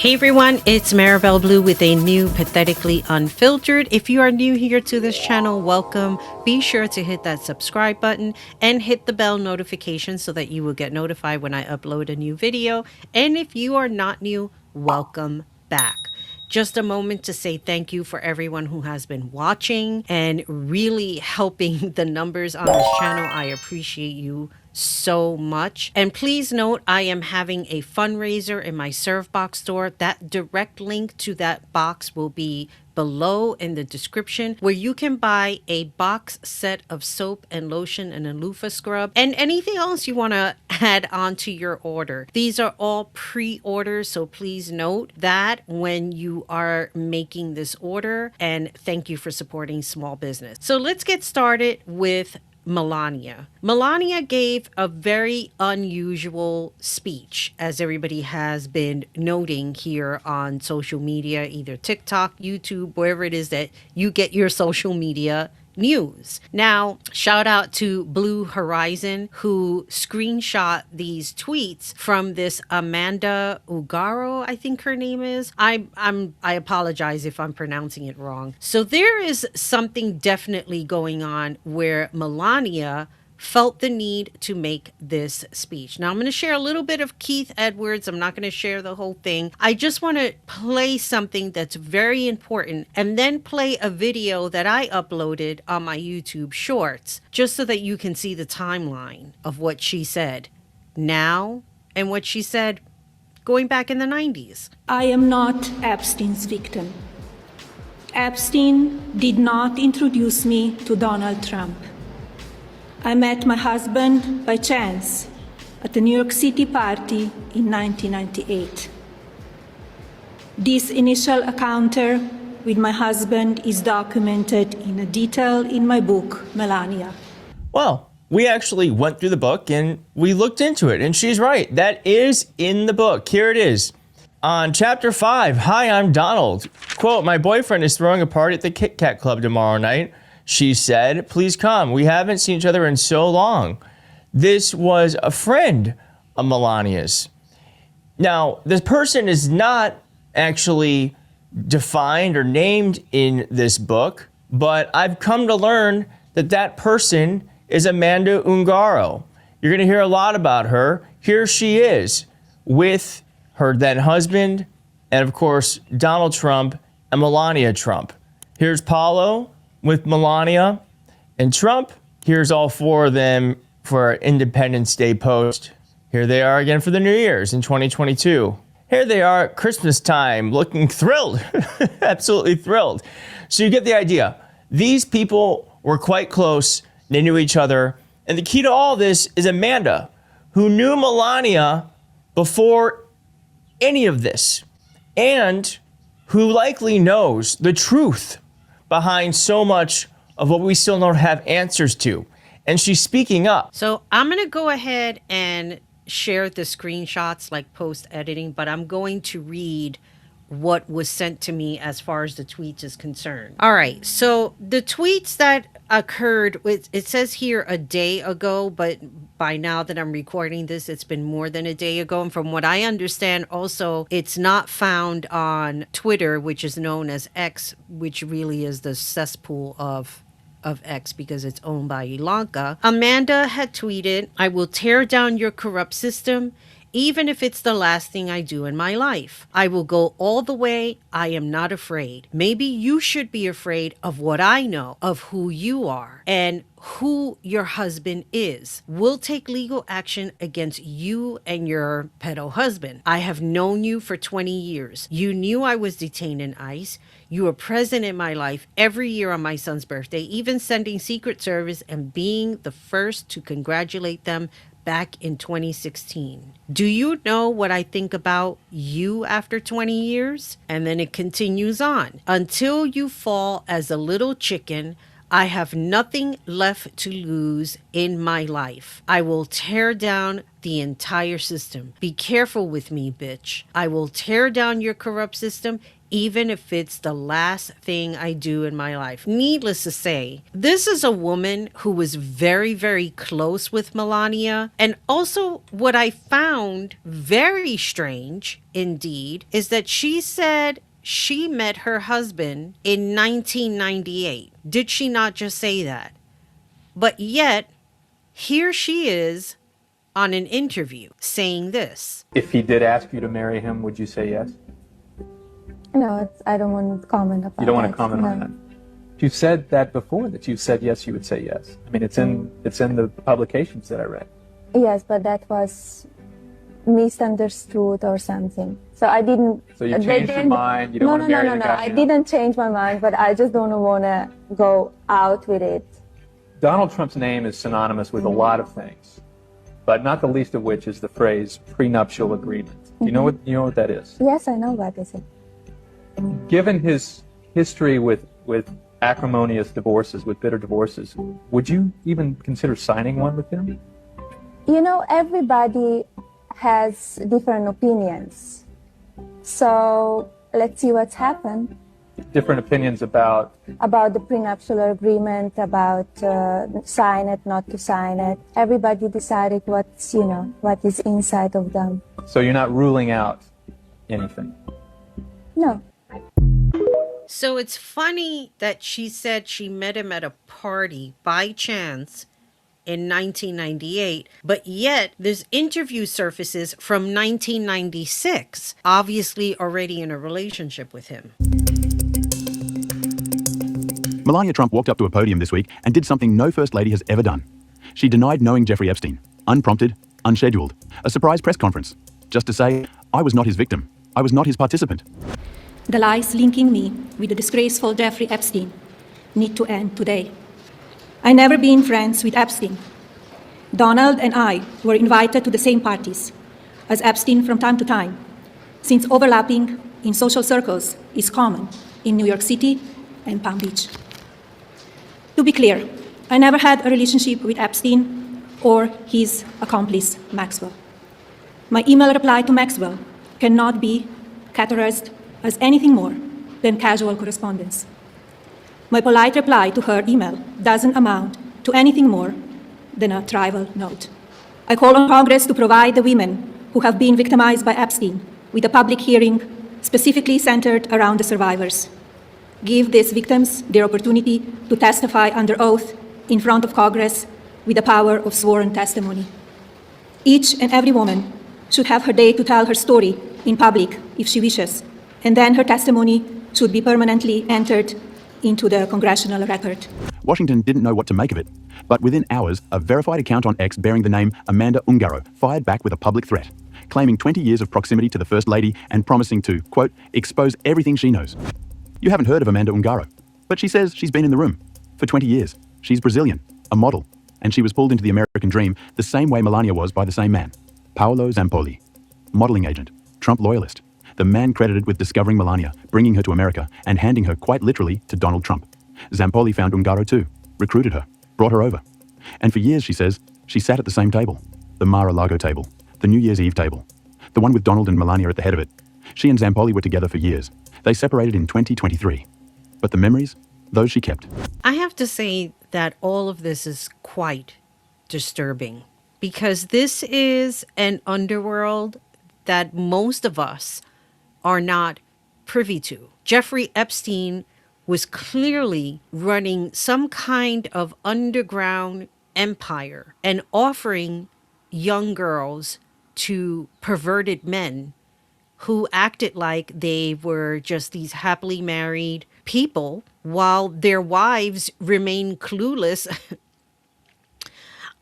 Hey everyone, it's Maribel Blue with a new Pathetically Unfiltered. If you are new here to this channel, welcome. Be sure to hit that subscribe button and hit the bell notification so that you will get notified when I upload a new video. And if you are not new, welcome back. Just a moment to say thank you for everyone who has been watching and really helping the numbers on this channel. I appreciate you so much. And please note, I am having a fundraiser in my Servboxx store. That direct link to that box will be below in the description, where you can buy a box set of soap and lotion and a loofah scrub and anything else you want to add on to your order. These are all pre-orders, so please note that when you are making this order, and thank you for supporting small business. So let's get started with Melania. Melania gave a very unusual speech, as everybody has been noting here on social media, either TikTok, YouTube, wherever it is that you get your social media news. Now, shout out to Blue Horizon, who screenshot these tweets from this Amanda Ungaro, I think her name is. I apologize if I'm pronouncing it wrong. So there is something definitely going on where Melania felt the need to make this speech. Now, I'm going to share a little bit of Keith Edwards. I'm not going to share the whole thing. I just want to play something that's very important and then play a video that I uploaded on my YouTube Shorts, just so that you can see the timeline of what she said now and what she said going back in the 90s. I am not Epstein's victim. Epstein did not introduce me to Donald Trump. I met my husband by chance at a New York City party in 1998. This initial encounter with my husband is documented in detail in my book, Melania. Well, we actually went through the book and we looked into it, and she's right. That is in the book. Here it is. On chapter 5, hi, I'm Donald. Quote, my boyfriend is throwing a party at the Kit Kat Club tomorrow night. She said, please come. We haven't seen each other in so long. This was a friend of Melania's. Now, this person is not actually defined or named in this book, but I've come to learn that that person is Amanda Ungaro. You're going to hear a lot about her. Here she is with her then husband and, of course, Donald Trump and Melania Trump. Here's Paulo with Melania and Trump. Here's all four of them for our Independence Day post. Here they are again for the New Year's in 2022. Here they are at Christmas time, looking thrilled, absolutely thrilled. So you get the idea. These people were quite close. They knew each other. And the key to all this is Amanda, who knew Melania before any of this, and who likely knows the truth behind so much of what we still don't have answers to. And she's speaking up. So I'm going to go ahead and share the screenshots like post editing, but I'm going to read what was sent to me as far as the tweets is concerned. All right. So the tweets that occurred, it says here a day ago, but by now that I'm recording this, it's been more than a day ago. And from what I understand, also, it's not found on Twitter, which is known as X, which really is the cesspool of X because it's owned by Ilanka. Amanda had tweeted, I will tear down your corrupt system, even if it's the last thing I do in my life. I will go all the way. I am not afraid. Maybe you should be afraid of what I know, of who you are and who your husband is. We'll take legal action against you and your pedo husband. I have known you for 20 years. You knew I was detained in ICE. You were present in my life every year on my son's birthday, even sending Secret Service and being the first to congratulate them back in 2016. Do you know what I think about you after 20 years? And then it continues on. Until you fall as a little chicken, I have nothing left to lose in my life. I will tear down the entire system. Be careful with me, bitch. I will tear down your corrupt system, even if it's the last thing I do in my life. Needless to say, this is a woman who was very, very close with Melania. And also, what I found very strange indeed is that she said she met her husband in 1998. Did she not just say that? But yet, here she is on an interview saying this. If he did ask you to marry him, would you say yes? No, I don't want to comment about. You don't want to that. comment No. on that. You said that before, that you said yes, you would say yes. I mean, it's in the publications that I read. Yes, but that was misunderstood or something. So I didn't. So you they changed your didn't- mind. You don't want to marry the guy. I didn't change my mind, but I just don't want to go out with it. Donald Trump's name is synonymous with a lot of things, but not the least of which is the phrase prenuptial agreement. You know what that is? Yes, I know what is it. Given his history with acrimonious divorces, with bitter divorces, would you even consider signing one with him? You know, everybody has different opinions. So let's see what's happened. Different opinions about About the prenuptial agreement, about sign it, not to sign it. Everybody decided what's, what is inside of them. so you're not ruling out anything. No. So it's funny that she said she met him at a party by chance in 1998, but yet there's interview surfaces from 1996, obviously already in a relationship with him. Melania Trump walked up to a podium this week and did something no First Lady has ever done. She denied knowing Jeffrey Epstein, unprompted, unscheduled, a surprise press conference, just to say, I was not his victim, I was not his participant. The lies linking me with the disgraceful Jeffrey Epstein need to end today. I never been friends with Epstein. Donald and I were invited to the same parties as Epstein from time to time, since overlapping in social circles is common in New York City and Palm Beach. To be clear, I never had a relationship with Epstein or his accomplice, Maxwell. My email reply to Maxwell cannot be categorized as anything more than casual correspondence. My polite reply to her email doesn't amount to anything more than a trivial note. I call on Congress to provide the women who have been victimized by Epstein with a public hearing specifically centered around the survivors. Give these victims their opportunity to testify under oath in front of Congress with the power of sworn testimony. Each and every woman should have her day to tell her story in public if she wishes, and then her testimony should be permanently entered into the congressional record. Washington didn't know what to make of it, but within hours, a verified account on X bearing the name Amanda Ungaro fired back with a public threat, claiming 20 years of proximity to the First Lady and promising to, quote, expose everything she knows. You haven't heard of Amanda Ungaro, but she says she's been in the room for 20 years. She's Brazilian, a model, and she was pulled into the American dream the same way Melania was by the same man, Paolo Zampoli, modeling agent, Trump loyalist, the man credited with discovering Melania, bringing her to America, and handing her quite literally to Donald Trump. Zampoli found Ungaro too, recruited her, brought her over. And for years, she says, she sat at the same table, the Mar-a-Lago table, the New Year's Eve table, the one with Donald and Melania at the head of it. She and Zampoli were together for years. They separated in 2023. But the memories, those she kept. I have to say that all of this is quite disturbing because this is an underworld that most of us are not privy to. Jeffrey Epstein was clearly running some kind of underground empire and offering young girls to perverted men who acted like they were just these happily married people while their wives remain clueless.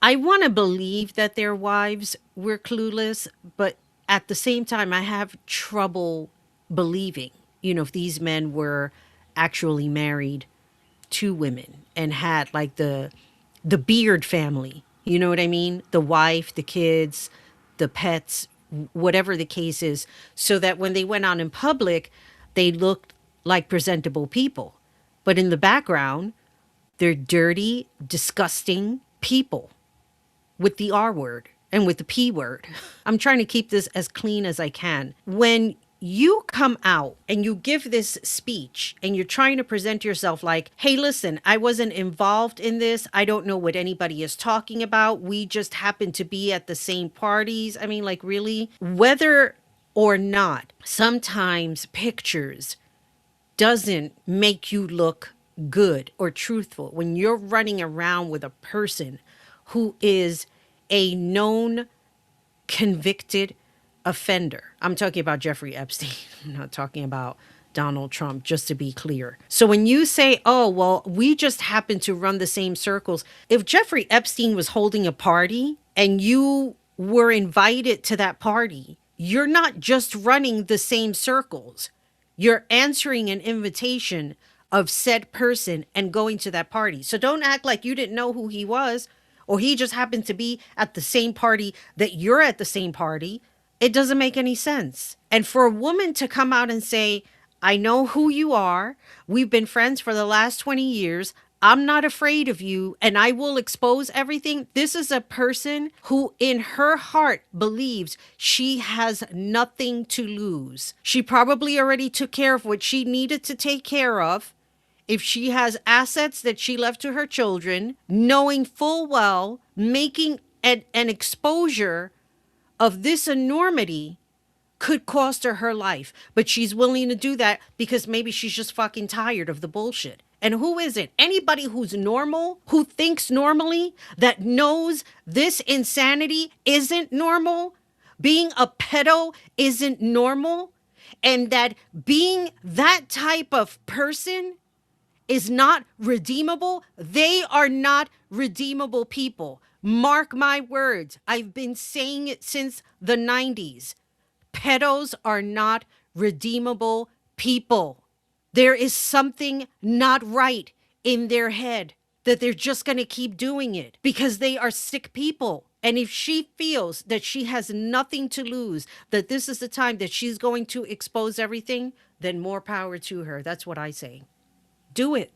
I want to believe that their wives were clueless, but at the same time, I have trouble believing, if these men were actually married to women and had like the Beard family, you know what I mean? The wife, the kids, the pets, whatever the case is, so that when they went out in public, they looked like presentable people. But in the background, They're dirty, disgusting people with the R word and with the P word. I'm trying to keep this as clean as I can. When you come out and you give this speech and you're trying to present yourself like, hey, listen, I wasn't involved in this. I don't know what anybody is talking about. We just happen to be at the same parties. I mean, like, really? Whether or not sometimes pictures doesn't make you look good or truthful when you're running around with a person who is a known convicted offender. I'm talking about Jeffrey Epstein. I'm not talking about Donald Trump, just to be clear. So when you say, oh, well, we just happen to run the same circles. If Jeffrey Epstein was holding a party and you were invited to that party, you're not just running the same circles. You're answering an invitation of said person and going to that party. So don't act like you didn't know who he was, or he just happened to be at the same party that you're at the same party. It doesn't make any sense. And for a woman to come out and say, I know who you are. We've been friends for the last 20 years. I'm not afraid of you and I will expose everything. This is a person who in her heart believes she has nothing to lose. She probably already took care of what she needed to take care of. If she has assets that she left to her children, knowing full well, making an exposure of this enormity could cost her life. But she's willing to do that because maybe she's just fucking tired of the bullshit. And who isn't? Anybody who's normal, who thinks normally, that knows this insanity isn't normal, being a pedo isn't normal, and that being that type of person is not redeemable, they are not redeemable people. Mark my words. I've been saying it since the 90s. Pedos are not redeemable people. There is something not right in their head that they're just going to keep doing it because they are sick people. And if she feels that she has nothing to lose, that this is the time that she's going to expose everything, then more power to her. That's what I say. Do it.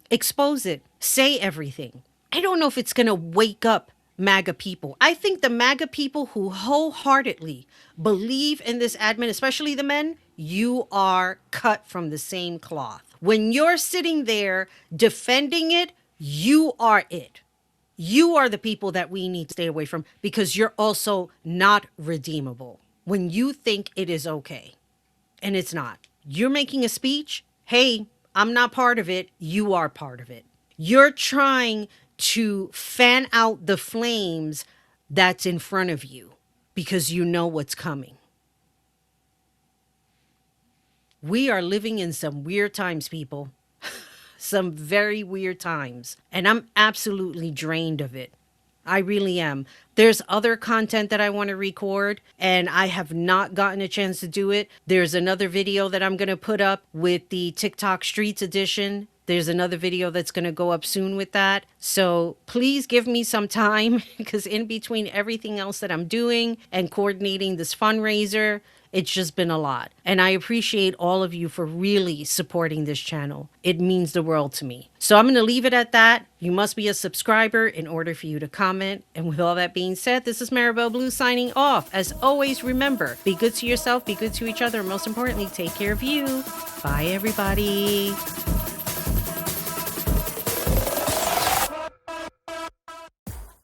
Expose it. Say everything. I don't know if it's going to wake up MAGA people. I think the MAGA people who wholeheartedly believe in this admin, especially the men, you are cut from the same cloth. When you're sitting there defending it, you are it. You are the people that we need to stay away from because you're also not redeemable when you think it is okay. And it's not. You're making a speech. Hey, I'm not part of it. You are part of it. You're trying to fan out the flames that's in front of you because you know what's coming. We are living in some weird times, people. Some very weird times. And I'm absolutely drained of it. I really am. There's other content that I want to record and I have not gotten a chance to do it. There's another video that I'm going to put up with the TikTok Streets edition. There's another video that's going to go up soon with that. So please give me some time because in between everything else that I'm doing and coordinating this fundraiser, it's just been a lot. And I appreciate all of you for really supporting this channel. It means the world to me. So I'm going to leave it at that. You must be a subscriber in order for you to comment. And with all that being said, this is Maribel Blue signing off. As always, remember, be good to yourself, be good to each other, and most importantly, take care of you. Bye, everybody.